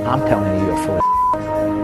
I'm telling you, you're full of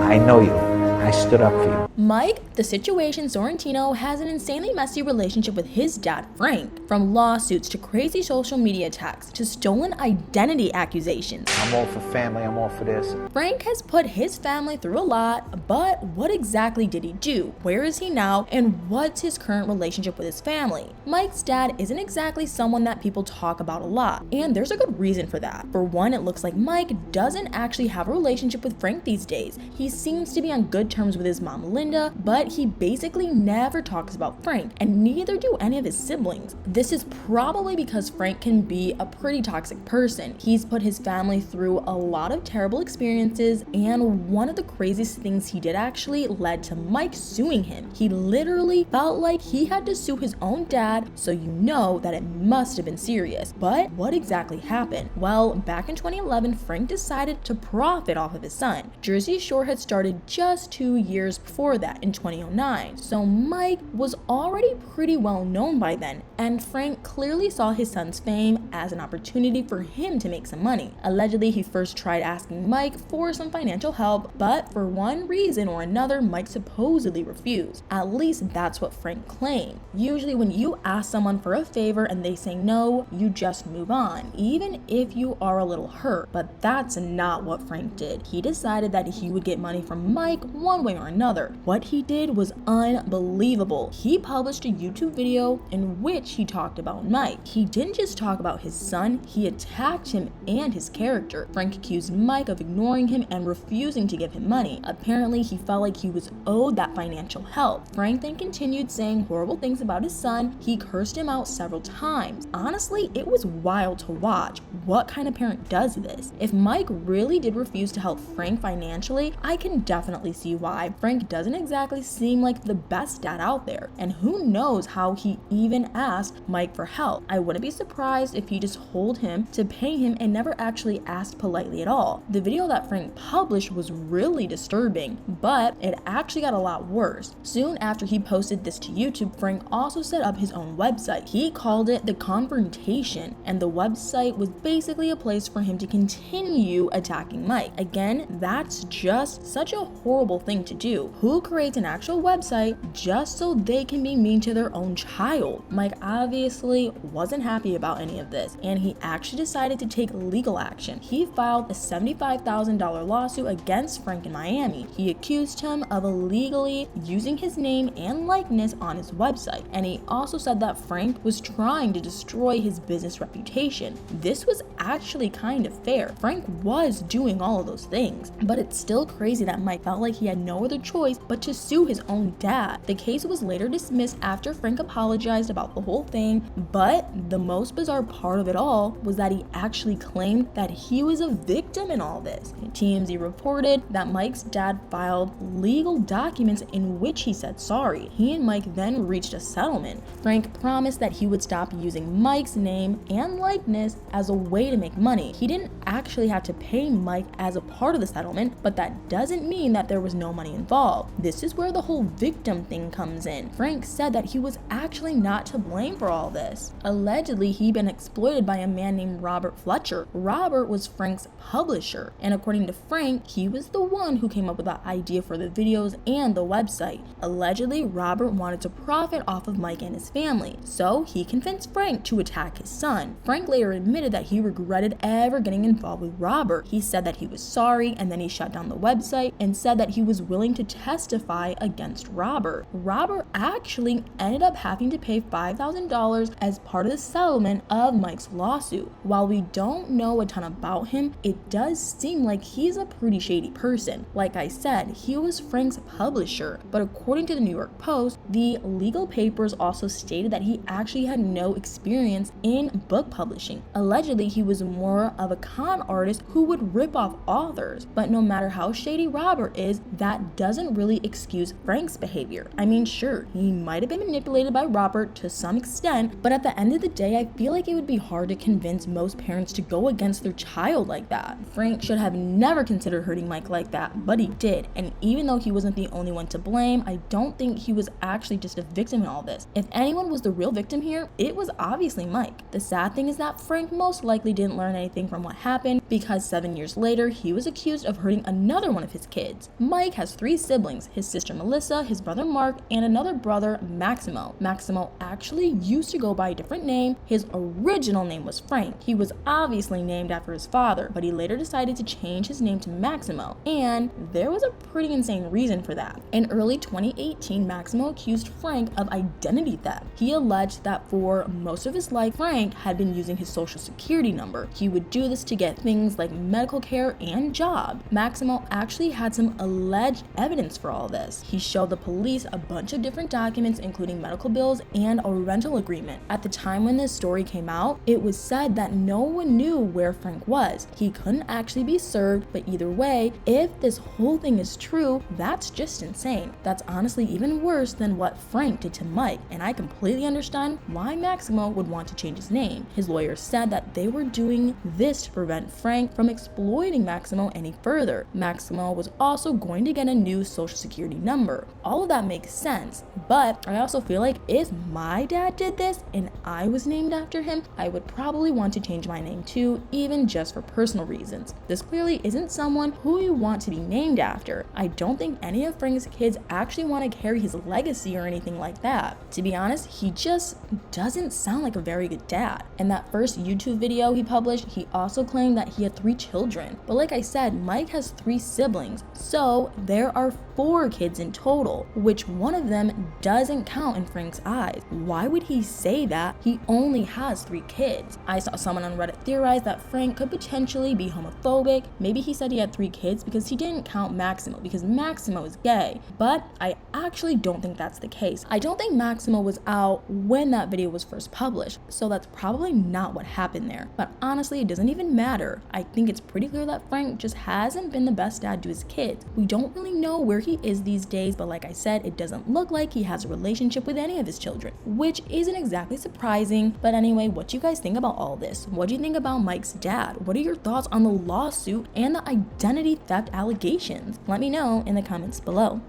I know you. I stood up for you. Mike, the Situation Sorrentino, has an insanely messy relationship with his dad, Frank. From lawsuits to crazy social media attacks to stolen identity accusations. I'm all for family, I'm all for this. Frank has put his family through a lot, but what exactly did he do? Where is he now? And what's his current relationship with his family? Mike's dad isn't exactly someone that people talk about a lot, and there's a good reason for that. For one, it looks like Mike doesn't actually have a relationship with Frank these days. He seems to be on good terms with his mom, Linda, but he basically never talks about Frank, and neither do any of his siblings. This is probably because Frank can be a pretty toxic person. He's put his family through a lot of terrible experiences, and one of the craziest things he did actually led to Mike suing him. He literally felt like he had to sue his own dad, so you know that it must have been serious. But what exactly happened? Well, back in 2011, Frank decided to profit off of his son. Jersey Shore had started just 2 years before that, in 2009, so Mike was already pretty well known by then, and Frank clearly saw his son's fame as an opportunity for him to make some money. Allegedly, he first tried asking Mike for some financial help, but for one reason or another, Mike supposedly refused. At least that's what Frank claimed. Usually when you ask someone for a favor and they say no, you just move on, even if you are a little hurt. But that's not what Frank did. He decided that he would get money from Mike one way or another. What he did was unbelievable. He published a YouTube video in which he talked about Mike. He didn't just talk about his son, he attacked him and his character. Frank accused Mike of ignoring him and refusing to give him money. Apparently, he felt like he was owed that financial help. Frank then continued saying horrible things about his son. He cursed him out several times. Honestly, it was wild to watch. What kind of parent does this? If Mike really did refuse to help Frank financially, I can definitely see why. Frank doesn't exactly seem like the best dad out there, and who knows how he even asked Mike for help. I wouldn't be surprised if he just told him to pay him and never actually asked politely at all. The video that Frank published was really disturbing, but it actually got a lot worse. Soon after he posted this to YouTube, Frank also set up his own website. He called it The Confrontation, and the website was basically a place for him to continue attacking Mike. Again, that's just such a horrible thing to do. Who creates an actual website just so they can be mean to their own child? Mike obviously wasn't happy about any of this, and he actually decided to take legal action. He filed a $75,000 lawsuit against Frank in Miami. He accused him of illegally using his name and likeness on his website, and he also said that Frank was trying to destroy his business reputation. This was actually kind of fair. Frank was doing all of those things, but it's still crazy that Mike felt like he had no other choice but to sue his own dad. The case was later dismissed after Frank apologized about the whole thing, but the most bizarre part of it all was that he actually claimed that he was a victim in all this. TMZ reported that Mike's dad filed legal documents in which he said sorry. He and Mike then reached a settlement. Frank promised that he would stop using Mike's name and likeness as a way to make money. He didn't actually have to pay Mike as a part of the settlement, but that doesn't mean that there was no money involved. This is where the whole victim thing comes in. Frank said that he was actually not to blame for all this. Allegedly, he'd been exploited by a man named Robert Fletcher. Robert was Frank's publisher, and according to Frank, he was the one who came up with the idea for the videos and the website. Allegedly, Robert wanted to profit off of Mike and his family, so he convinced Frank to attack his son. Frank later admitted that he regretted ever getting involved with Robert. He said that he was sorry, and then he shut down the website and said that he was willing to testify against Robert. Robert actually ended up having to pay $5,000 as part of the settlement of Mike's lawsuit. While we don't know a ton about him, it does seem like he's a pretty shady person. Like I said, he was Frank's publisher, but according to the New York Post, the legal papers also stated that he actually had no experience in book publishing. Allegedly, he was more of a con artist who would rip off authors, but no matter how shady Robert is, that doesn't really excuse Frank's behavior. I mean, sure, he might have been manipulated by Robert to some extent, but at the end of the day, I feel like it would be hard to convince most parents to go against their child like that. Frank should have never considered hurting Mike like that, but he did. And even though he wasn't the only one to blame, I don't think he was actually just a victim in all this. If anyone was the real victim here, it was obviously Mike. The sad thing is that Frank most likely didn't learn anything from what happened, because 7 years later, he was accused of hurting another one of his kids. Mike has 3 siblings, his sister Melissa, his brother Mark, and another brother, Maximo. Maximo actually used to go by a different name. His original name was Frank. He was obviously named after his father, but he later decided to change his name to Maximo, and there was a pretty insane reason for that. In early 2018, Maximo accused Frank of identity theft. He alleged that for most of his life, Frank had been using his social security number. He would do this to get things like medical care and job. Maximo actually had some alleged evidence for all this. He showed the police a bunch of different documents, including medical bills and a rental agreement. At the time when this story came out, it was said that no one knew where Frank was. He couldn't actually be served, but either way, if this whole thing is true, that's just insane. That's honestly even worse than what Frank did to Mike, and I completely understand why Maximo would want to change his name. His lawyer said that they were doing this to prevent Frank from exploiting Maximo any further. Maximo was also going to get a new social security number. All of that makes sense, but I also feel like if my dad did this and I was named after him, I would probably want to change my name too, even just for personal reasons. This clearly isn't someone who you want to be named after. I don't think any of Frank's kids actually want to carry his legacy or anything like that. To be honest, he just doesn't sound like a very good dad. In that first YouTube video he published, he also claimed that he had 3 children. But like I said, Mike has 3 siblings, so there are 4 kids in total, which one of them doesn't count in Frank's eyes. Why would he say that he only has 3 kids? I saw someone on Reddit theorize that Frank could potentially be homophobic. Maybe he said he had 3 kids because he didn't count Maximo, because Maximo is gay. But I actually don't think that's the case. I don't think Maximo was out when that video was first published, so that's probably not what happened there. But honestly, it doesn't even matter. I think it's pretty clear that Frank just hasn't been the best dad to his kids. We don't really know where he is these days, but like I said, it doesn't look like he has a relationship with any of his children, which isn't exactly surprising. But anyway, what do you guys think about all this? What do you think about Mike's dad? What are your thoughts on the lawsuit and the identity theft allegations? Let me know in the comments below.